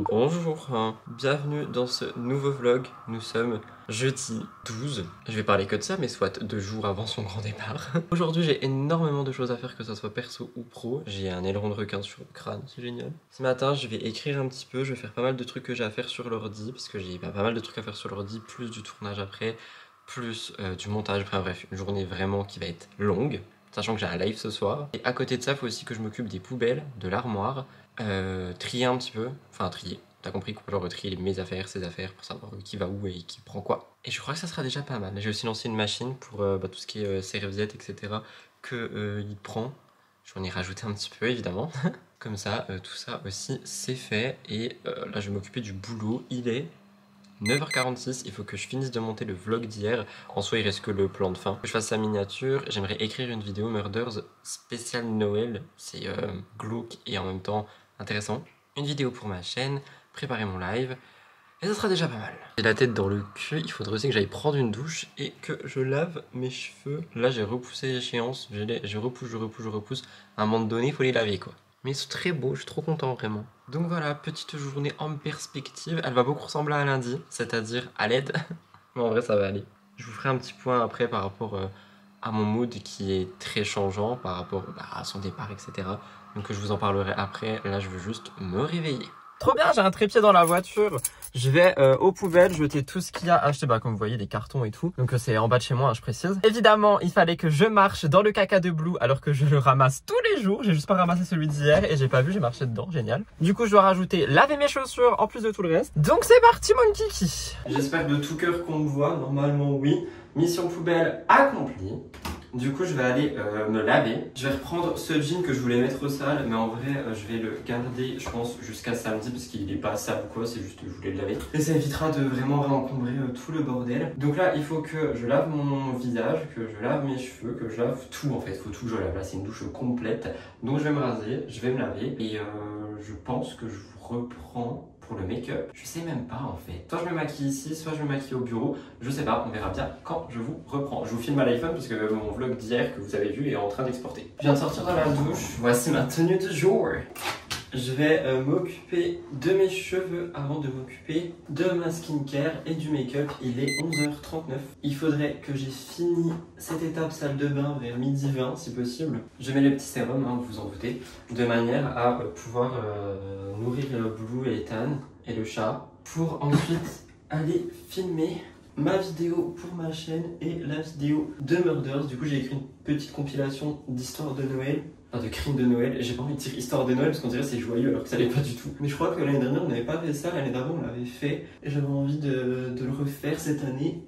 Bonjour, bienvenue dans ce nouveau vlog. Nous sommes jeudi 12. Je vais parler que de ça, mais soit 2 jours avant son grand départ. Aujourd'hui, j'ai énormément de choses à faire, que ce soit perso ou pro. J'ai un aileron de requin sur le crâne, c'est génial. Ce matin, je vais écrire un petit peu, je vais faire pas mal de trucs que j'ai à faire sur l'ordi, parce que j'ai pas mal de trucs à faire sur l'ordi, plus du tournage après, plus du montage. Enfin bref, une journée vraiment qui va être longue, sachant que j'ai un live ce soir. Et à côté de ça, il faut aussi que je m'occupe des poubelles, de l'armoire, trier un petit peu, enfin trier. T'as compris quoi, genre trier mes affaires, ses affaires, pour savoir qui va où et qui prend quoi. Et je crois que ça sera déjà pas mal. J'ai aussi lancé une machine pour tout ce qui est serviettes, etc. que il prend. J'en ai rajouté un petit peu évidemment. Comme ça, tout ça aussi c'est fait. Et là je vais m'occuper du boulot. Il est 9h46, il faut que je finisse de monter le vlog d'hier. En soi il reste que le plan de fin. Que je fasse sa miniature, j'aimerais écrire une vidéo Murders spéciale Noël. C'est glauque et en même temps intéressant. Une vidéo pour ma chaîne, préparer mon live, et ça sera déjà pas mal. J'ai la tête dans le cul, il faudrait aussi que j'aille prendre une douche et que je lave mes cheveux. Là j'ai repoussé l'échéance, je repousse. À un moment donné il faut les laver quoi. Mais ils sont très beaux, je suis trop content vraiment. Donc voilà, petite journée en perspective. Elle va beaucoup ressembler à lundi, c'est-à-dire à l'aide. Mais en vrai ça va aller. Je vous ferai un petit point après par rapport à mon mood qui est très changeant par rapport à son départ, etc. Donc je vous en parlerai après. Là je veux juste me réveiller. Trop bien, j'ai un trépied dans la voiture. Je vais aux poubelles jeter tout ce qu'il y a acheté, comme vous voyez, des cartons et tout. Donc c'est en bas de chez moi, je précise. Évidemment, il fallait que je marche dans le caca de Blue alors que je le ramasse tous les jours. J'ai juste pas ramassé celui d'hier et j'ai pas vu, j'ai marché dedans, génial. Du coup, je dois rajouter laver mes chaussures en plus de tout le reste. Donc c'est parti mon kiki. J'espère de tout cœur qu'on me voit, normalement oui. Mission poubelle accomplie. Du coup je vais aller me laver. Je vais reprendre ce jean que je voulais mettre au sale, mais en vrai je vais le garder je pense jusqu'à samedi parce qu'il est pas sale ou quoi, c'est juste que je voulais le laver. Et ça évitera de vraiment réencombrer tout le bordel. Donc là il faut que je lave mon visage, que je lave mes cheveux, que je lave tout en fait. Il faut tout que je lave, là c'est une douche complète. Donc je vais me raser, je vais me laver et je pense que je vous reprends pour le make-up. Je sais même pas en fait. Soit je me maquille ici, soit je me maquille au bureau. Je sais pas, on verra bien quand je vous reprends. Je vous filme à l'iPhone parce que mon vlog d'hier que vous avez vu est en train d'exporter. Je viens de sortir de la douche. Voici ma tenue de jour. Je vais m'occuper de mes cheveux avant de m'occuper de ma skincare et du make-up. Il est 11h39. Il faudrait que j'ai fini cette étape salle de bain vers midi 20 si possible. Je mets le petit sérum, vous vous en doutez, de manière à pouvoir nourrir Blue et Ethan et le chat pour ensuite aller filmer ma vidéo pour ma chaîne et la vidéo de Murders. Du coup j'ai écrit une petite compilation d'histoires de Noël. Enfin, de crimes de Noël, et j'ai pas envie de dire histoire de Noël parce qu'on dirait c'est joyeux alors que ça l'est pas du tout. Mais je crois que l'année dernière on n'avait pas fait ça, l'année d'avant on l'avait fait et j'avais envie de le refaire cette année.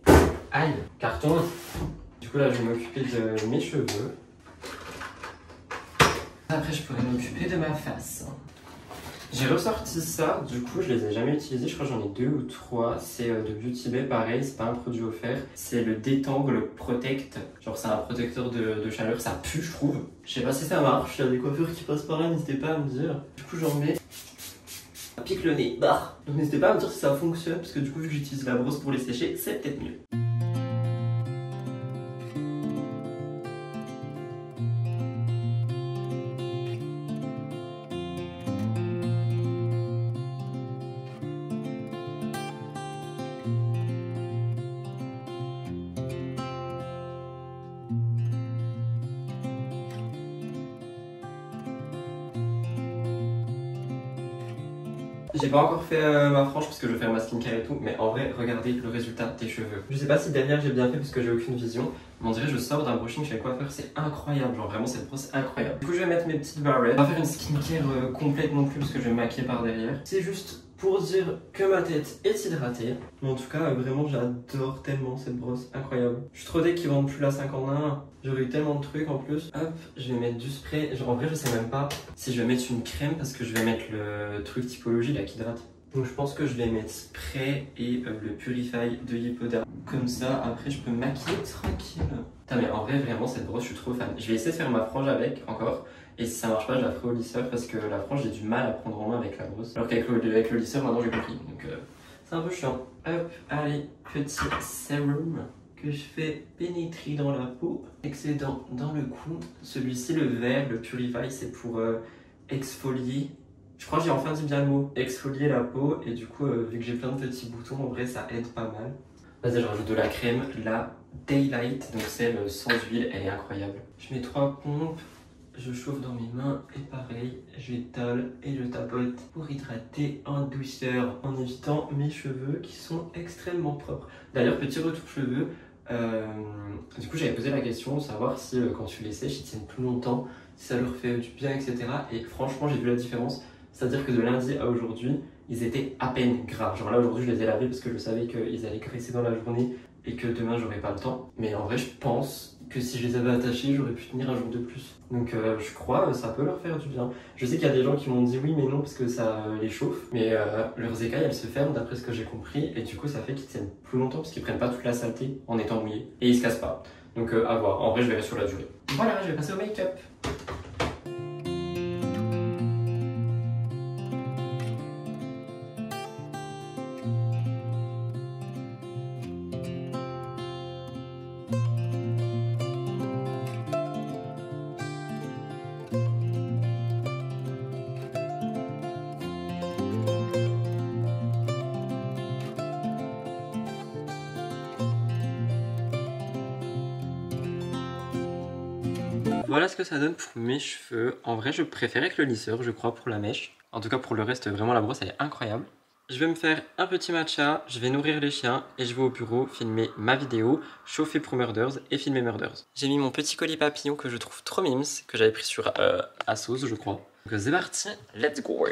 Aïe, carton. Du coup là je vais m'occuper de mes cheveux. Après je pourrais m'occuper de ma face. J'ai ressorti ça, du coup je les ai jamais utilisés, je crois que j'en ai 2 ou 3. C'est de Beauty Bay, pareil, c'est pas un produit offert. C'est le Détangle Protect, genre c'est un protecteur de chaleur, ça pue je trouve. Je sais pas si ça marche, il y a des coiffeurs qui passent par là, n'hésitez pas à me dire. Du coup j'en mets, ça pique le nez, bah. Donc n'hésitez pas à me dire si ça fonctionne, parce que du coup vu que j'utilise la brosse pour les sécher, c'est peut-être mieux. J'ai pas encore fait ma frange parce que je vais faire ma skincare et tout, mais en vrai, regardez le résultat des cheveux. Je sais pas si derrière j'ai bien fait parce que j'ai aucune vision, mais on dirait que je sors d'un brushing chez le coiffeur, c'est incroyable, genre vraiment cette brosse incroyable. Du coup je vais mettre mes petites barrettes, on va faire une skincare complète non plus parce que je vais me maquiller par derrière. C'est juste pour dire que ma tête est hydratée, mais en tout cas vraiment j'adore tellement cette brosse, incroyable. Je suis trop dès qu'ils vendent plus la 5 en 1, j'aurais eu tellement de trucs en plus. Hop, je vais mettre du spray, genre en vrai je sais même pas si je vais mettre une crème parce que je vais mettre le truc typologie là qui hydrate. Donc je pense que je vais mettre spray et le Purify de Hypoderm. Comme ça, après je peux me maquiller tranquille. Putain mais en vrai vraiment cette brosse je suis trop fan. Je vais essayer de faire ma frange avec encore. Et si ça marche pas, je la ferai au lisseur parce que la frange, j'ai du mal à prendre en main avec la brosse. Alors qu'avec le lisseur, maintenant j'ai compris. Donc c'est un peu chiant. Hop, allez, petit sérum que je fais pénétrer dans la peau. Excédent dans le cou. Celui-ci, le vert, le Purify, c'est pour exfolier. Je crois que j'ai enfin dit bien le mot. Exfolier la peau. Et du coup, vu que j'ai plein de petits boutons, en vrai, ça aide pas mal. Vas-y, je rajoute de la crème, la Daylight, donc celle sans huile, elle est incroyable. Je mets 3 pompes, je chauffe dans mes mains et pareil, j'étale et je tapote pour hydrater en douceur en évitant mes cheveux qui sont extrêmement propres. D'ailleurs, petit retour cheveux, du coup j'avais posé la question, savoir si quand tu les sèches, ils tiennent plus longtemps, si ça leur fait du bien, etc. Et franchement, j'ai vu la différence, c'est-à-dire que de lundi à aujourd'hui, ils étaient à peine gras. Genre là aujourd'hui je les ai lavés parce que je savais qu'ils allaient graisser dans la journée et que demain j'aurais pas le temps. Mais en vrai je pense que si je les avais attachés j'aurais pu tenir un jour de plus. Donc je crois ça peut leur faire du bien. Je sais qu'il y a des gens qui m'ont dit oui mais non parce que ça les chauffe. Mais leurs écailles elles se ferment d'après ce que j'ai compris. Et du coup ça fait qu'ils tiennent plus longtemps parce qu'ils prennent pas toute la saleté en étant mouillés. Et ils se cassent pas. Donc à voir. En vrai je verrai sur la durée. Voilà, je vais passer au make-up. Voilà ce que ça donne pour mes cheveux. En vrai, je préfère avec le lisseur, je crois, pour la mèche. En tout cas, pour le reste, vraiment, la brosse, elle est incroyable. Je vais me faire un petit matcha, je vais nourrir les chiens et je vais au bureau filmer ma vidéo, chauffer pour Murders et filmer Murders. J'ai mis mon petit collier papillon que je trouve trop mimes, que j'avais pris sur Asos, je crois. Donc c'est parti, let's go!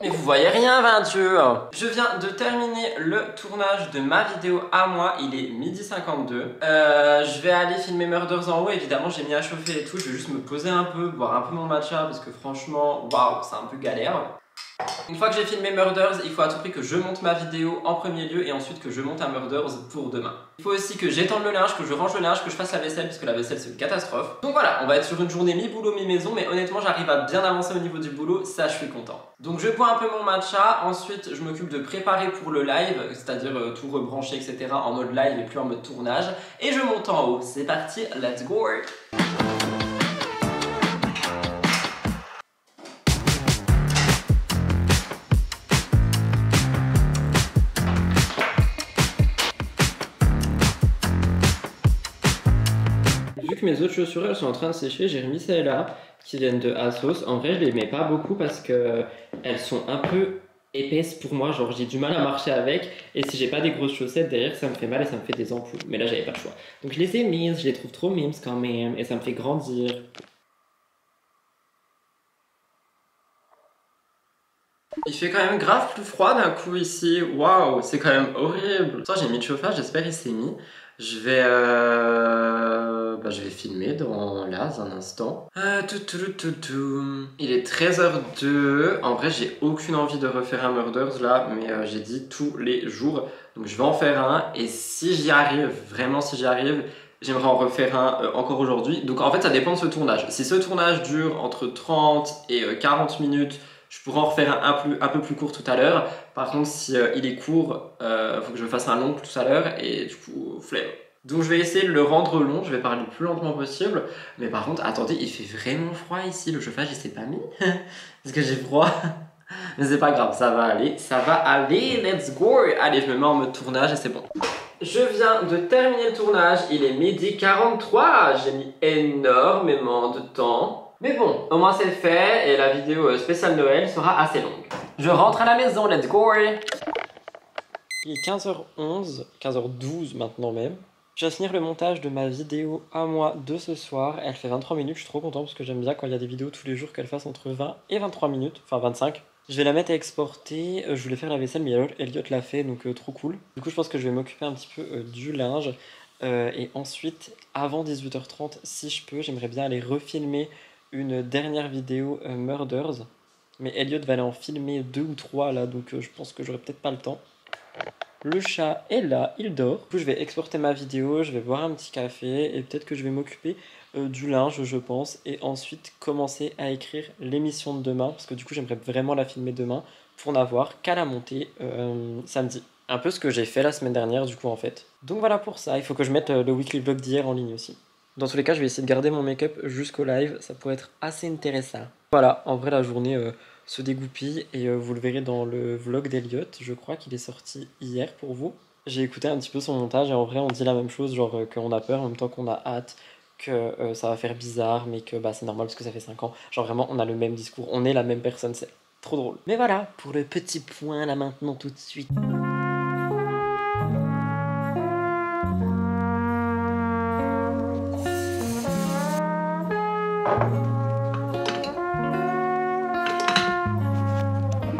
Vous voyez rien, 22. Je viens de terminer le tournage de ma vidéo à moi, il est 12h52. Je vais aller filmer Murders en haut, évidemment j'ai mis à chauffer et tout, je vais juste me poser un peu, boire un peu mon matcha parce que franchement, waouh, c'est un peu galère. Une fois que j'ai filmé Murders, il faut à tout prix que je monte ma vidéo en premier lieu et ensuite que je monte un Murders pour demain. Il faut aussi que j'étende le linge, que je range le linge, que je fasse la vaisselle parce que la vaisselle c'est une catastrophe. Donc voilà, on va être sur une journée mi-boulot mi-maison, mais honnêtement j'arrive à bien avancer au niveau du boulot, ça je suis content. Donc je bois un peu mon matcha, ensuite je m'occupe de préparer pour le live, c'est-à-dire tout rebrancher etc. en mode live et plus en mode tournage. Et je monte en haut, c'est parti, let's go! Vu que mes autres chaussures elles sont en train de sécher, j'ai remis celles-là qui viennent de Asos. En vrai, je les mets pas beaucoup parce que elles sont un peu épaisses pour moi. Genre, j'ai du mal à marcher avec. Et si j'ai pas des grosses chaussettes derrière, ça me fait mal et ça me fait des ampoules. Mais là, j'avais pas le choix. Donc, je les ai mises. Je les trouve trop mimes quand même. Et ça me fait grandir. Il fait quand même grave plus froid d'un coup ici. Waouh, c'est quand même horrible. J'ai mis le chauffage, j'espère qu'il s'est mis. Je vais filmer dans un instant. Il est 13h02. En vrai, j'ai aucune envie de refaire un Murders là, mais j'ai dit tous les jours. Donc je vais en faire un. Et si j'y arrive, vraiment si j'y arrive, j'aimerais en refaire un encore aujourd'hui. Donc en fait, ça dépend de ce tournage. Si ce tournage dure entre 30 et 40 minutes, je pourrais en refaire un peu plus court tout à l'heure. Par contre, si il est court, faut que je fasse un long tout à l'heure et du coup, flemme. Donc je vais essayer de le rendre long, je vais parler le plus lentement possible. Mais par contre, attendez, il fait vraiment froid ici, le chauffage il s'est pas mis. Parce que j'ai froid. Mais c'est pas grave, ça va aller, let's go. Allez, je me mets en mode tournage et c'est bon. Je viens de terminer le tournage, il est 12h43. J'ai mis énormément de temps. Mais bon, au moins c'est fait et la vidéo spéciale Noël sera assez longue. Je rentre à la maison, let's go. Il est 15h11, 15h12 maintenant même. Je vais finir le montage de ma vidéo à moi de ce soir. Elle fait 23 minutes, je suis trop content parce que j'aime bien quand il y a des vidéos tous les jours qu'elles fassent entre 20 et 23 minutes, enfin 25. Je vais la mettre à exporter, je voulais faire la vaisselle mais Elliot l'a fait donc trop cool. Du coup je pense que je vais m'occuper un petit peu du linge et ensuite avant 18h30 si je peux j'aimerais bien aller refilmer une dernière vidéo Murders. Mais Elliot va aller en filmer 2 ou 3 là donc je pense que j'aurai peut-être pas le temps. Le chat est là, il dort. Du coup, je vais exporter ma vidéo, je vais boire un petit café et peut-être que je vais m'occuper du linge, je pense, et ensuite commencer à écrire l'émission de demain parce que du coup, j'aimerais vraiment la filmer demain pour n'avoir qu'à la monter samedi. Un peu ce que j'ai fait la semaine dernière, du coup, en fait. Donc voilà pour ça, il faut que je mette le weekly vlog d'hier en ligne aussi. Dans tous les cas, je vais essayer de garder mon make-up jusqu'au live, ça pourrait être assez intéressant. Voilà, en vrai, la journée se dégoupille et vous le verrez dans le vlog d'Elliot. Je crois qu'il est sorti hier pour vous. J'ai écouté un petit peu son montage et en vrai, on dit la même chose, genre qu'on a peur en même temps qu'on a hâte, que ça va faire bizarre, mais que bah, c'est normal parce que ça fait 5 ans. Genre vraiment, on a le même discours, on est la même personne, c'est trop drôle. Mais voilà, pour le petit point là maintenant tout de suite.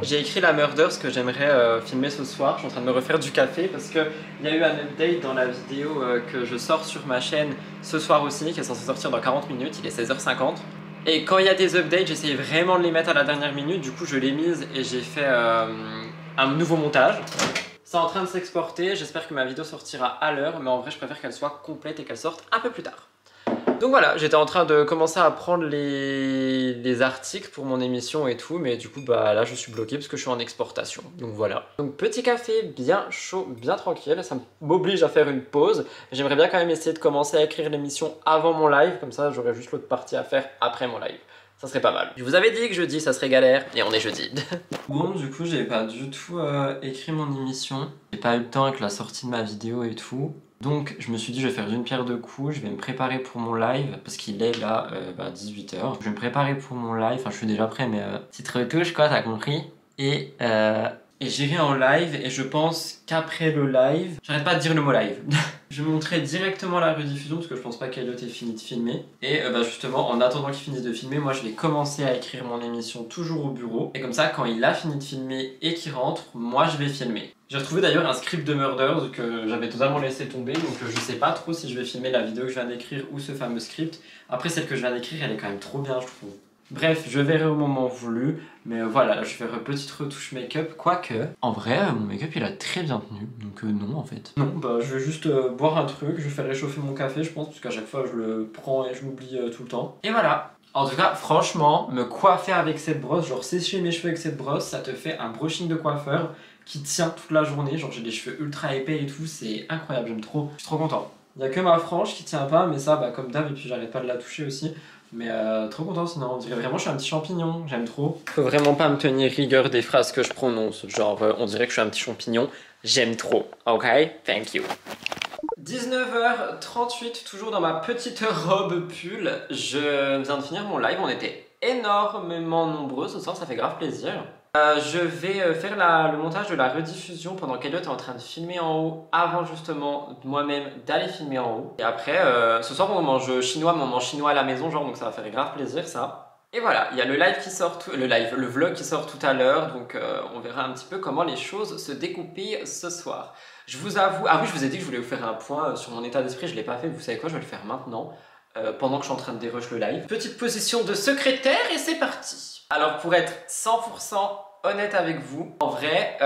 J'ai écrit la Murders que j'aimerais filmer ce soir. Je suis en train de me refaire du café parce qu'il y a eu un update dans la vidéo que je sors sur ma chaîne ce soir aussi, qui est censé sortir dans 40 minutes, il est 16h50. Et quand il y a des updates, j'essaye vraiment de les mettre à la dernière minute, du coup je l'ai mise et j'ai fait un nouveau montage. C'est en train de s'exporter, j'espère que ma vidéo sortira à l'heure, mais en vrai je préfère qu'elle soit complète et qu'elle sorte un peu plus tard. Donc voilà, j'étais en train de commencer à prendre les articles pour mon émission et tout, mais du coup bah là je suis bloqué parce que je suis en exportation, donc voilà. Donc petit café bien chaud, bien tranquille, ça m'oblige à faire une pause. J'aimerais bien quand même essayer de commencer à écrire l'émission avant mon live, comme ça j'aurai juste l'autre partie à faire après mon live. Ça serait pas mal. Je vous avais dit que jeudi ça serait galère, et on est jeudi. Bon, du coup j'ai pas du tout écrit mon émission. J'ai pas eu le temps avec la sortie de ma vidéo et tout. Donc je me suis dit je vais faire d'une pierre deux coups, je vais me préparer pour mon live parce qu'il est là 18h. Je vais me préparer pour mon live, enfin je suis déjà prêt mais petite retouche quoi, t'as compris. Et j'irai en live et je pense qu'après le live, j'arrête pas de dire le mot live. Je montrerai directement la rediffusion parce que je pense pas qu'Elliot ait fini de filmer. Et justement en attendant qu'il finisse de filmer, moi je vais commencer à écrire mon émission toujours au bureau. Et comme ça quand il a fini de filmer et qu'il rentre, moi je vais filmer. J'ai retrouvé d'ailleurs un script de Murders que j'avais totalement laissé tomber, donc je sais pas trop si je vais filmer la vidéo que je viens d'écrire ou ce fameux script. Après celle que je viens d'écrire, elle est quand même trop bien je trouve. Bref, je verrai au moment voulu, mais voilà, là, je vais faire une petite retouche make-up, quoique... En vrai, mon make-up il a très bien tenu, donc non en fait. Non, bah je vais juste boire un truc, je vais faire réchauffer mon café je pense, parce qu'à chaque fois je le prends et je l'oublie tout le temps. Et voilà. En tout cas, franchement, me coiffer avec cette brosse, genre sécher mes cheveux avec cette brosse, ça te fait un brushing de coiffeur qui tient toute la journée, genre j'ai des cheveux ultra épais et tout, c'est incroyable, j'aime trop, je suis trop content. Il y a que ma frange qui tient pas, mais ça, bah comme d'hab, et puis j'arrête pas de la toucher aussi. Mais trop content sinon, on dirait vraiment que je suis un petit champignon, j'aime trop. Faut vraiment pas me tenir rigueur des phrases que je prononce, genre on dirait que je suis un petit champignon, j'aime trop, ok? Thank you. 19h38, toujours dans ma petite robe pull, je viens de finir mon live, on était énormément nombreux ce soir, ça fait grave plaisir. Je vais faire le montage de la rediffusion pendant qu'Elliot est en train de filmer en haut, avant justement moi-même d'aller filmer en haut. Et après, ce soir on mange chinois, mais on mange chinois à la maison, genre, donc ça va faire grave plaisir ça. Et voilà, il y a le live qui sort, le vlog qui sort tout à l'heure, donc on verra un petit peu comment les choses se découpent ce soir. Je vous avoue, ah oui, je vous ai dit que je voulais vous faire un point sur mon état d'esprit, je l'ai pas fait, vous savez quoi, je vais le faire maintenant, pendant que je suis en train de dérush le live. Petite position de secrétaire et c'est parti. Alors pour être 100% honnête avec vous, en vrai,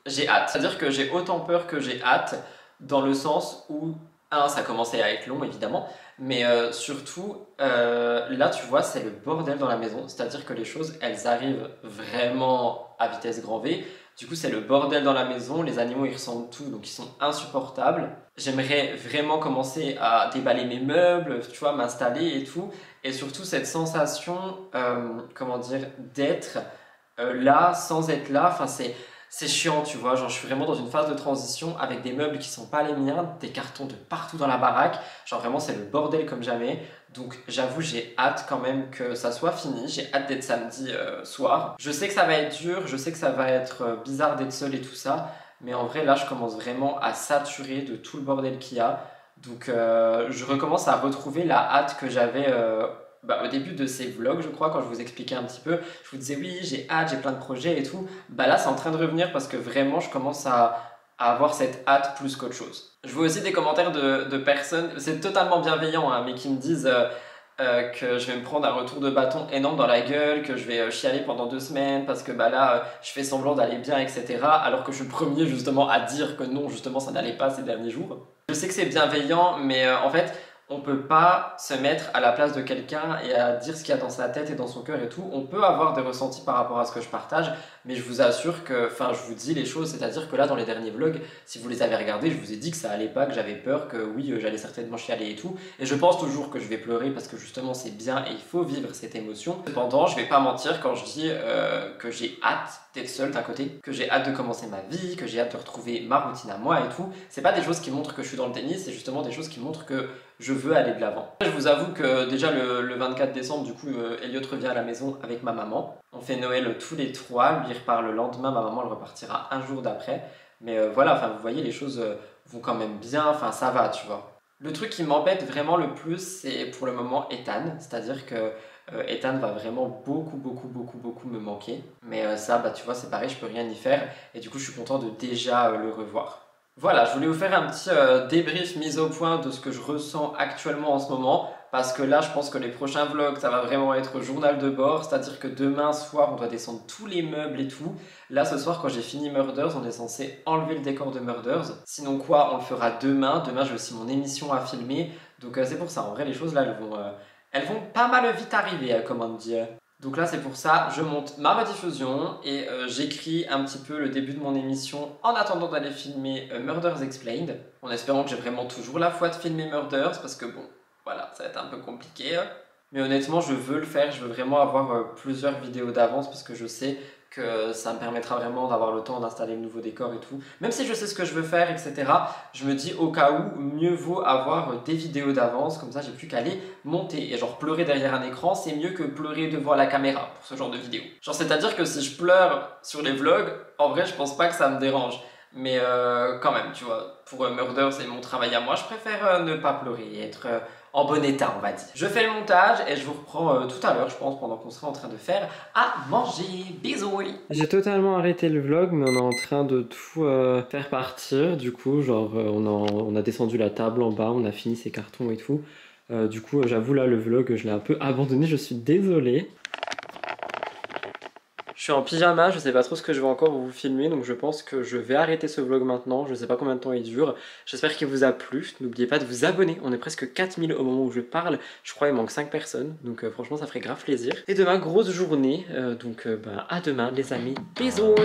j'ai hâte. C'est-à-dire que j'ai autant peur que j'ai hâte, dans le sens où, ça commençait à être long évidemment, mais surtout, là tu vois, c'est le bordel dans la maison. C'est-à-dire que les choses, elles arrivent vraiment à vitesse grand V. Du coup, c'est le bordel dans la maison, les animaux ils ressentent tout, donc ils sont insupportables. J'aimerais vraiment commencer à déballer mes meubles, tu vois, m'installer et tout. Et surtout cette sensation, comment dire, d'être là sans être là, enfin c'est chiant, tu vois, genre je suis vraiment dans une phase de transition avec des meubles qui sont pas les miens, des cartons de partout dans la baraque, genre vraiment c'est le bordel comme jamais. Donc j'avoue j'ai hâte quand même que ça soit fini, j'ai hâte d'être samedi soir. Je sais que ça va être dur, je sais que ça va être bizarre d'être seul et tout ça, mais en vrai là je commence vraiment à saturer de tout le bordel qu'il y a. Donc je recommence à retrouver la hâte que j'avais au début de ces vlogs, je crois, quand je vous expliquais un petit peu, je vous disais oui, j'ai hâte, j'ai plein de projets et tout. Bah là, c'est en train de revenir parce que vraiment, je commence à avoir cette hâte plus qu'autre chose. Je vois aussi des commentaires de personnes, c'est totalement bienveillant, hein, mais qui me disent que je vais me prendre un retour de bâton énorme dans la gueule, que je vais chialer pendant 2 semaines parce que bah là, je fais semblant d'aller bien, etc. Alors que je suis le premier justement à dire que non, justement, ça n'allait pas ces derniers jours. Je sais que c'est bienveillant, mais en fait, on peut pas se mettre à la place de quelqu'un et à dire ce qu'il y a dans sa tête et dans son cœur et tout. On peut avoir des ressentis par rapport à ce que je partage, mais je vous assure que, enfin, je vous dis les choses, c'est-à-dire que là, dans les derniers vlogs, si vous les avez regardés, je vous ai dit que ça allait pas, que j'avais peur, que oui, j'allais certainement chialer et tout. Et je pense toujours que je vais pleurer parce que justement, c'est bien et il faut vivre cette émotion. Cependant, je vais pas mentir quand je dis que j'ai hâte d'être seule d'un côté, que j'ai hâte de commencer ma vie, que j'ai hâte de retrouver ma routine à moi et tout. C'est pas des choses qui montrent que je suis dans le déni, c'est justement des choses qui montrent que je veux aller de l'avant. Je vous avoue que déjà le 24 décembre, du coup, Elliot revient à la maison avec ma maman. On fait Noël tous les trois, lui il repart le lendemain, ma maman elle repartira un jour d'après. Mais voilà, enfin vous voyez, les choses vont quand même bien, enfin ça va, tu vois. Le truc qui m'embête vraiment le plus, c'est pour le moment Ethan, c'est-à-dire que Ethan va vraiment beaucoup me manquer. Mais ça, bah tu vois, c'est pareil, je peux rien y faire. Et du coup, je suis content de déjà le revoir. Voilà, je voulais vous faire un petit débrief mise au point de ce que je ressens actuellement en ce moment. Parce que là, je pense que les prochains vlogs, ça va vraiment être journal de bord. C'est-à-dire que demain soir, on doit descendre tous les meubles et tout. Là, ce soir, quand j'ai fini Murders, on est censé enlever le décor de Murders. Sinon quoi, on le fera demain. Demain, j'ai aussi mon émission à filmer. Donc c'est pour ça, en vrai, les choses là, elles vont pas mal vite arriver, comme on dit. Donc là c'est pour ça, je monte ma rediffusion et j'écris un petit peu le début de mon émission en attendant d'aller filmer Murders Explained, en espérant que j'ai vraiment toujours la foi de filmer Murders parce que bon, voilà, ça va être un peu compliqué. Mais honnêtement je veux le faire, je veux vraiment avoir plusieurs vidéos d'avance parce que je sais que ça me permettra vraiment d'avoir le temps d'installer le nouveau décor et tout. Même si je sais ce que je veux faire, etc., je me dis au cas où, mieux vaut avoir des vidéos d'avance, comme ça j'ai plus qu'à les monter. Et genre pleurer derrière un écran, c'est mieux que pleurer devant la caméra pour ce genre de vidéo. Genre c'est-à-dire que si je pleure sur les vlogs, en vrai je pense pas que ça me dérange. Mais quand même, tu vois, pour Murder, c'est mon travail à moi, je préfère ne pas pleurer et être en bon état, on va dire. Je fais le montage et je vous reprends tout à l'heure, je pense, pendant qu'on sera en train de faire à manger. Bisous! J'ai totalement arrêté le vlog, mais on est en train de tout faire partir. Du coup, genre, on a descendu la table en bas, on a fini ses cartons et tout. Du coup, j'avoue, là, le vlog, je l'ai un peu abandonné, je suis désolé. Je suis en pyjama, je sais pas trop ce que je vais encore vous filmer, donc je pense que je vais arrêter ce vlog maintenant. Je sais pas combien de temps il dure. J'espère qu'il vous a plu. N'oubliez pas de vous abonner. On est presque 4000 au moment où je parle. Je crois qu'il manque 5 personnes, donc franchement ça ferait grave plaisir. Et demain, grosse journée, donc à demain les amis. Bisous!